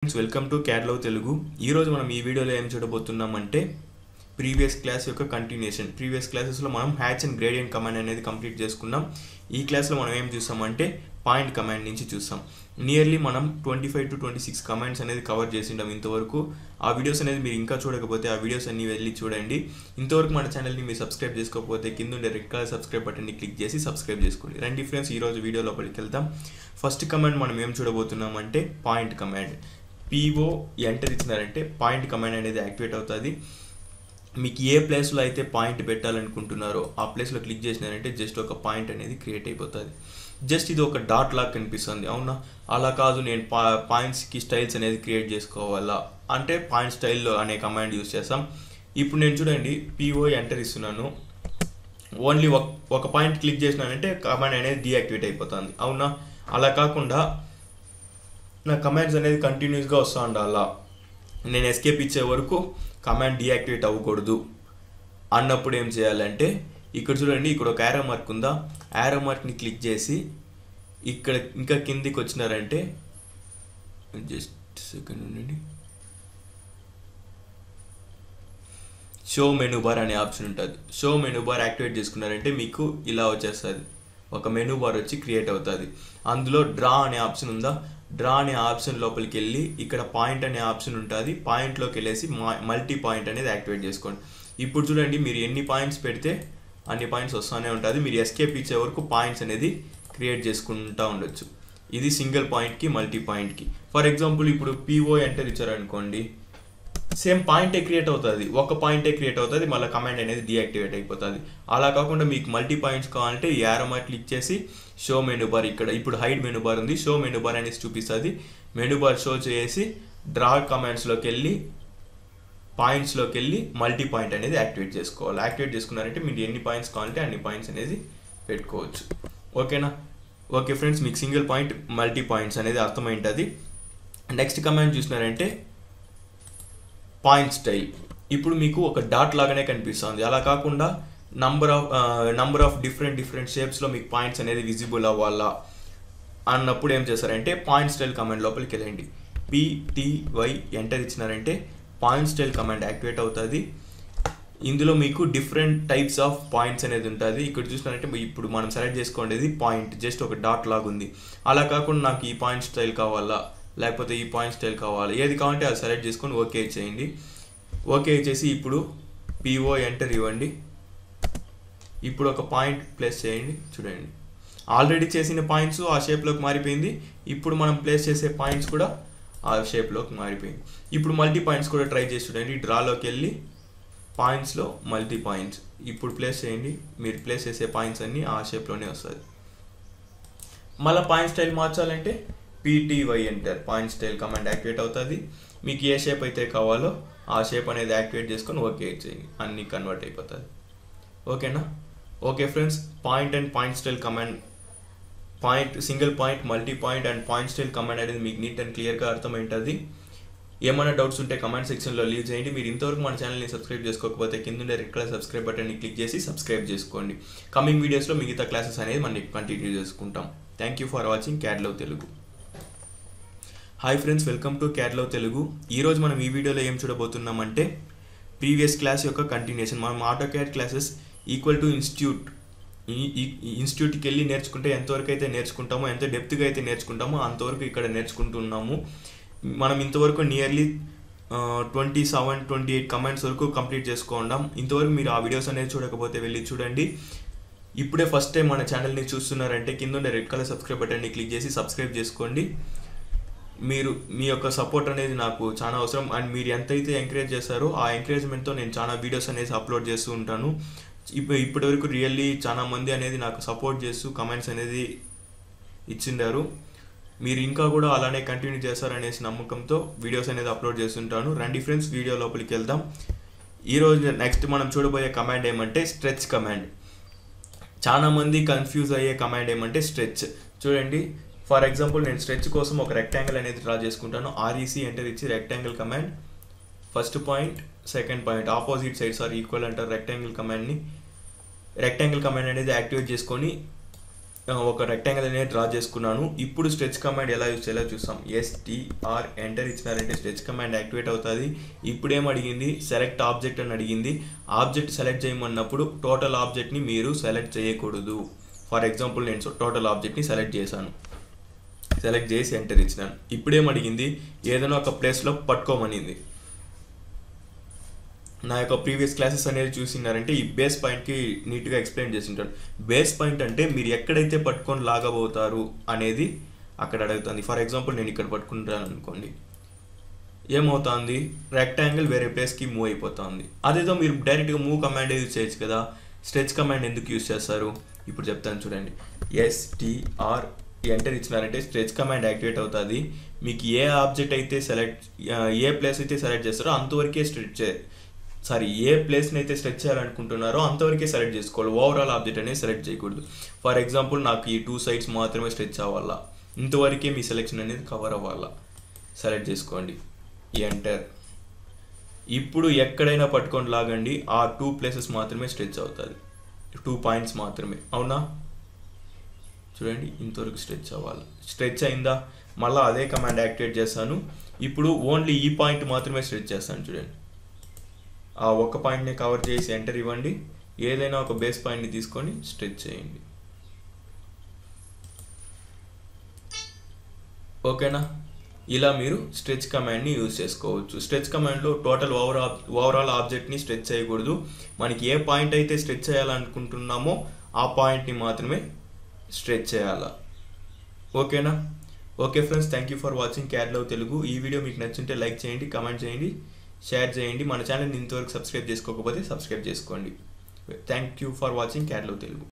Friends welcome to CAD love Telugu. ఈరోజు మనం ఈ వీడియోలో ఏం చూడబోతున్నామంటే ప్రీవియస్ క్లాస్ యొక్క కంటిన్యూషన్. ప్రీవియస్ క్లాసెస్లో మనం హ్యాచ్ అండ్ గ్రేడియంట్ కమాండ్ అనేది కంప్లీట్ చేసుకున్నాం. ఈ క్లాస్లో మనం ఏం చూసామంటే పాయింట్ కమాండ్ నుంచి చూసాం. నియర్లీ మనం 25 to 26 కమాండ్స్ అనేది కవర్ చేసిండాం ఇంతవరకు. ఆ వీడియోస్ అనేది మీరు ఇంకా చూడకపోతే ఆ వీడియోస్ అన్ని వెళ్ళి చూడండి. ఇంతవరకు మన ఛానల్ని మీరు సబ్స్క్రైబ్ చేసుకోకపోతే కింద ఉండే రెడ్ కలర్ సబ్స్క్రైబ్ బటన్ని క్లిక్ చేసి సబ్స్క్రైబ్ చేసుకోండి. రండి ఫ్రెండ్స్, ఈరోజు వీడియో లోపలికి వెళ్తాం. ఫస్ట్ కమాండ్ మనం ఏం చూడబోతున్నామంటే పాయింట్ కమాండ్. PO ఎంటర్ ఇచ్చినారంటే పాయింట్ కమాండ్ అనేది యాక్టివేట్ అవుతుంది. మీకు ఏ ప్లేస్లో అయితే పాయింట్ పెట్టాలనుకుంటున్నారో ఆ ప్లేస్లో క్లిక్ చేసినారంటే జస్ట్ ఒక పాయింట్ అనేది క్రియేట్ అయిపోతుంది. జస్ట్ ఇది ఒక డాట్ లాగా కనిపిస్తుంది. అవునా, అలా కాదు, నేను పాయింట్స్కి స్టైల్స్ అనేది క్రియేట్ చేసుకోవాలా అంటే పాయింట్ స్టైల్లో అనే కమాండ్ యూస్ చేస్తాం. ఇప్పుడు నేను చూడండి PO ఎంటర్ ఇస్తున్నాను. ఓన్లీ ఒక పాయింట్ క్లిక్ చేసినానంటే కమాండ్ అనేది డీయాక్టివేట్ అయిపోతుంది. అవునా, అలా కాకుండా నా కమాండ్స్ అనేది కంటిన్యూస్గా వస్తూ ఉండాలా, నేను ఎస్కేప్ ఇచ్చే వరకు కమాండ్ డీయాక్టివేట్ అవ్వకూడదు అన్నప్పుడు ఏం చేయాలంటే ఇక్కడ చూడండి, ఇక్కడ ఒక యారో మార్క్ ఉందా, యారో మార్క్ని క్లిక్ చేసి ఇక్కడ ఇంకా కిందికి వచ్చినారంటే జస్ట్ సెకండ్ ఉండండి, షో మెనూ బార్ అనే ఆప్షన్ ఉంటుంది. షో మెనూ బార్ యాక్టివేట్ చేసుకున్నారంటే మీకు ఇలా వచ్చేస్తుంది, ఒక మెనూ బార్ వచ్చి క్రియేట్ అవుతుంది. అందులో డ్రా అనే ఆప్షన్ ఉందా, డ్రా అనే ఆప్షన్ లోపలికి వెళ్ళి ఇక్కడ పాయింట్ అనే ఆప్షన్ ఉంటుంది. పాయింట్లోకి వెళ్ళేసి మల్టీ పాయింట్ అనేది యాక్టివేట్ చేసుకోండి. ఇప్పుడు చూడండి, మీరు ఎన్ని పాయింట్స్ పెడితే అన్ని పాయింట్స్ వస్తూనే ఉంటుంది. మీరు ఎస్కేప్ ఇచ్చే వరకు పాయింట్స్ అనేది క్రియేట్ చేసుకుంటూ ఉండొచ్చు. ఇది సింగిల్ పాయింట్కి మల్టీ పాయింట్కి. ఫర్ ఎగ్జాంపుల్ ఇప్పుడు PO ఎంటర్ ఇచ్చారనుకోండి, సేమ్ పాయింటే క్రియేట్ అవుతుంది, ఒక పాయింటే క్రియేట్ అవుతుంది, మళ్ళీ కమాండ్ అనేది డీయాక్టివేట్ అయిపోతుంది. అలా కాకుండా మీకు మల్టీ పాయింట్స్ కావాలంటే యారో మార్క్ క్లిక్ చేసి షో మెనూ బార్, ఇక్కడ ఇప్పుడు హైడ్ మెనూ బార్ ఉంది, షో మెనూ బార్ అనేది చూపిస్తుంది. మెనూ బార్ షో చేసి డ్రా కమాండ్స్లోకి వెళ్ళి పాయింట్స్లోకి వెళ్ళి మల్టీ పాయింట్ అనేది యాక్టివేట్ చేసుకోవాలి. యాక్టివేట్ చేసుకున్నారంటే మీరు ఎన్ని పాయింట్స్ కావాలంటే అన్ని పాయింట్స్ అనేది పెట్టుకోవచ్చు. ఓకేనా? ఓకే ఫ్రెండ్స్, మీకు సింగిల్ పాయింట్ మల్టీ పాయింట్స్ అనేది అర్థమైంటుంది. నెక్స్ట్ కమాండ్ చూసినారంటే పాయింట్ స్టైల్. ఇప్పుడు మీకు ఒక డాట్ లాగానే కనిపిస్తుంది. అలా కాకుండా నంబర్ ఆఫ్ డిఫరెంట్ షేప్స్లో మీకు పాయింట్స్ అనేది విజిబుల్ అవ్వాలా అన్నప్పుడు ఏం చేస్తారంటే పాయింట్ స్టైల్ కమాండ్ లోపలికి వెళ్ళండి. PTY ఎంటర్ ఇచ్చినారంటే పాయింట్ స్టైల్ కమాండ్ యాక్టివేట్ అవుతుంది. ఇందులో మీకు డిఫరెంట్ టైప్స్ ఆఫ్ పాయింట్స్ అనేది ఉంటుంది. ఇక్కడ చూసినారంటే ఇప్పుడు మనం సెలెక్ట్ చేసుకోండి పాయింట్ జస్ట్ ఒక డాట్ లాగా ఉంది. అలా కాకుండా నాకు ఈ పాయింట్ స్టైల్ కావాలా లేకపోతే ఈ పాయింట్ స్టైల్ కావాలి, ఏది కావాలంటే అది సెలెక్ట్ చేసుకొని ఓకే చేయండి. ఓకే చేసి ఇప్పుడు PO ఎంటర్ ఇవ్వండి. ఇప్పుడు ఒక పాయింట్ ప్లేస్ చేయండి. చూడండి, ఆల్రెడీ చేసిన పాయింట్స్ ఆ షేప్లోకి మారిపోయింది. ఇప్పుడు మనం ప్లేస్ చేసే పాయింట్స్ కూడా ఆ షేప్లోకి మారిపోయింది. ఇప్పుడు మల్టీ పాయింట్స్ కూడా ట్రై చేసి చూడండి. డ్రాలోకి వెళ్ళి పాయింట్స్లో మల్టీ పాయింట్స్ ఇప్పుడు ప్లేస్ చేయండి. మీరు ప్లేస్ చేసే పాయింట్స్ అన్నీ ఆ షేప్లోనే వస్తుంది. మళ్ళీ పాయింట్ స్టైల్ మార్చాలంటే PTY enter point style command activate అవుతుంది. మీకు ఏ షేప్ అయితే కావాలో ఆ షేప్ అనేది యాక్టివేట్ చేసుకొని ఓకే చేయండి, అన్నీ కన్వర్ట్ అయిపోతుంది. ఓకేనా? Okay friends, point and point style command, point single point multi point and point style command అనేది మీకు నీట్ అండ్ క్లియర్గా అర్థమైంటుంది. ఏమైనా డౌట్స్ ఉంటే కమెంట్ సెక్షన్లో లీవ్ చేయండి. మీరు ఇంతవరకు మన ఛానల్ని సబ్స్క్రైబ్ చేసుకోకపోతే కింద ఉండే రెడ్ కలర్ సబ్స్క్రైబ్ బటన్ని క్లిక్ చేసి సబ్స్క్రైబ్ చేసుకోండి. కమింగ్ వీడియోస్లో మిగతా క్లాసెస్ అనేది మనం కంటిన్యూ చేసుకుంటాం. Thank you for watching CAD love Telugu. Hi friends, welcome to CAD love Telugu. ఈరోజు మనం ఈ వీడియోలో ఏం చూడబోతున్నామంటే ప్రీవియస్ క్లాస్ యొక్క కంటిన్యూషన్. మనం ఆటోక్యాడ్ క్లాసెస్ ఈక్వల్ టు ఇన్స్టిట్యూట్కి వెళ్ళి నేర్చుకుంటే ఎంతవరకు అయితే నేర్చుకుంటామో, ఎంత డెప్త్గా అయితే నేర్చుకుంటామో అంతవరకు ఇక్కడ నేర్చుకుంటున్నాము. మనం ఇంతవరకు నియర్లీ 27-28 కమెంట్స్ వరకు కంప్లీట్ చేసుకుంటాం. ఇంతవరకు మీరు ఆ వీడియోస్ అనేది చూడకపోతే వెళ్ళి చూడండి. ఇప్పుడే ఫస్ట్ టైం మన ఛానల్ని చూస్తున్నారంటే కింద ఉండే రెడ్ కలర్ సబ్స్క్రైబ్ బటన్ని క్లిక్ చేసి సబ్స్క్రైబ్ చేసుకోండి. మీ యొక్క సపోర్ట్ అనేది నాకు చాలా అవసరం. అండ్ మీరు ఎంతైతే ఎంకరేజ్ చేస్తారో ఆ ఎంకరేజ్మెంట్తో నేను చాలా వీడియోస్ అనేది అప్లోడ్ చేస్తూ ఉంటాను. ఇప్పటివరకు రియల్లీ చాలా మంది అనేది నాకు సపోర్ట్ చేస్తూ కమెంట్స్ అనేది ఇచ్చిండారు. మీరు ఇంకా కూడా అలానే కంటిన్యూ చేస్తారనేసి నమ్మకంతో వీడియోస్ అనేది అప్లోడ్ చేస్తుంటాను. రండి ఫ్రెండ్స్, వీడియో లోపలికి వెళ్దాం. ఈరోజు నెక్స్ట్ మనం చూడబోయే కమాండ్ ఏమంటే స్ట్రెచ్ కమాండ్. చాలామంది కన్ఫ్యూజ్ అయ్యే కమాండ్ ఏమంటే స్ట్రెచ్. చూడండి, ఫర్ ఎగ్జాంపుల్ నేను స్ట్రెచ్ కోసం ఒక రెక్టాంగిల్ అనేది డ్రా చేసుకుంటాను. REC ఎంటర్ ఇచ్చి rectangle command, first point second point opposite sides are equal అంటారు రెక్టాంగిల్ కమాండ్ని. రెక్టాంగిల్ కమాండ్ అనేది యాక్టివేట్ చేసుకొని ఒక రెక్టాంగిల్ అనేది డ్రా చేసుకున్నాను. ఇప్పుడు స్ట్రెచ్ కమాండ్ ఎలా యూజ్ చేయాలో చూస్తాం. STR ఎంటర్ ఇచ్చినారంటే స్ట్రెచ్ కమాండ్ యాక్టివేట్ అవుతుంది. ఇప్పుడు ఏం అడిగింది, సెలెక్ట్ ఆబ్జెక్ట్ అని అడిగింది. ఆబ్జెక్ట్ సెలెక్ట్ చేయమన్నప్పుడు టోటల్ ఆబ్జెక్ట్ని మీరు సెలెక్ట్ చేయకూడదు. ఫర్ ఎగ్జాంపుల్ నేను టోటల్ ఆబ్జెక్ట్ని సెలెక్ట్ చేశాను, సెలెక్ట్ చేసి ఎంటర్ ఇచ్చినాను. ఇప్పుడేం అడిగింది, ఏదైనా ఒక ప్లేస్లో పట్టుకోమనింది. నా యొక్క ప్రీవియస్ క్లాసెస్ అనేది చూసినారంటే ఈ బేస్ పాయింట్కి నీట్గా ఎక్స్ప్లెయిన్ చేసి ఉంటాడు. బేస్ పాయింట్ అంటే మీరు ఎక్కడైతే పట్టుకొని లాగబోతారు అనేది అక్కడ అడుగుతుంది. ఫర్ ఎగ్జాంపుల్ నేను ఇక్కడ పట్టుకుంటాను అనుకోండి, ఏమవుతుంది, రెక్టాంగిల్ వేరే ప్లేస్కి మూవ్ అయిపోతుంది. అదేదో మీరు డైరెక్ట్గా మూవ్ కమాండ్ యూజ్ చేయొచ్చు కదా. స్ట్రెచ్ కమాండ్ ఎందుకు యూజ్ చేస్తారు ఇప్పుడు చెప్తాను చూడండి. STR ఎంటర్ ఇచ్చినారంటే స్ట్రెచ్ కమాండ్ యాక్టివేట్ అవుతుంది. మీకు ఏ ఆబ్జెక్ట్ అయితే ఏ ప్లేస్ అయితే సెలెక్ట్ చేస్తారో అంతవరకే ఏ ప్లేస్ని అయితే స్ట్రెచ్ చేయాలనుకుంటున్నారో అంతవరకే సెలెక్ట్ చేసుకోవాలి. ఓవరాల్ ఆబ్జెక్ట్ అనేది సెలెక్ట్ చేయకూడదు. ఫర్ ఎగ్జాంపుల్ నాకు ఈ 2 సైడ్స్ మాత్రమే స్ట్రెచ్ అవ్వాలా, ఇంతవరకే మీ సెలెక్షన్ అనేది కవర్ అవ్వాలా. సెలెక్ట్ చేసుకోండి, ఎంటర్. ఇప్పుడు ఎక్కడైనా పట్టుకొని లాగండి, ఆ 2 ప్లేసెస్ మాత్రమే స్ట్రెచ్ అవుతుంది, 2 పాయింట్స్ మాత్రమే. అవునా, చూడండి ఇంతవరకు స్ట్రెచ్ అవ్వాలి. స్ట్రెచ్ అయిందా, మళ్ళీ అదే కమాండ్ యాక్టివేట్ చేస్తాను. ఇప్పుడు ఓన్లీ ఈ పాయింట్ మాత్రమే స్ట్రెచ్ చేస్తాను. చూడండి, ఆ ఒక్క పాయింట్ని కవర్ చేసి ఎంటర్ ఇవ్వండి. ఏదైనా ఒక బేస్ పాయింట్ని తీసుకొని స్ట్రెచ్ చేయండి. ఓకేనా, ఇలా మీరు స్ట్రెచ్ కమాండ్ని యూజ్ చేసుకోవచ్చు. స్ట్రెచ్ కమాండ్లో టోటల్ ఓవరాల్ ఆబ్జెక్ట్ని స్ట్రెచ్ చేయకూడదు. మనకి ఏ పాయింట్ అయితే స్ట్రెచ్ చేయాలనుకుంటున్నామో ఆ పాయింట్ని మాత్రమే స్ట్రెచ్ చేయాలా. ఓకేనా. Okay friends, thank you for watching cat love Telugu. ఈ వీడియో మీకు నచ్చుంటే లైక్ చేయండి, కామెంట్ చేయండి, షేర్ చేయండి. మన ఛానల్ని ఇంతవరకు సబ్స్క్రైబ్ చేసుకోకపోతే సబ్స్క్రైబ్ చేసుకోండి. Thank you for watching cat love Telugu.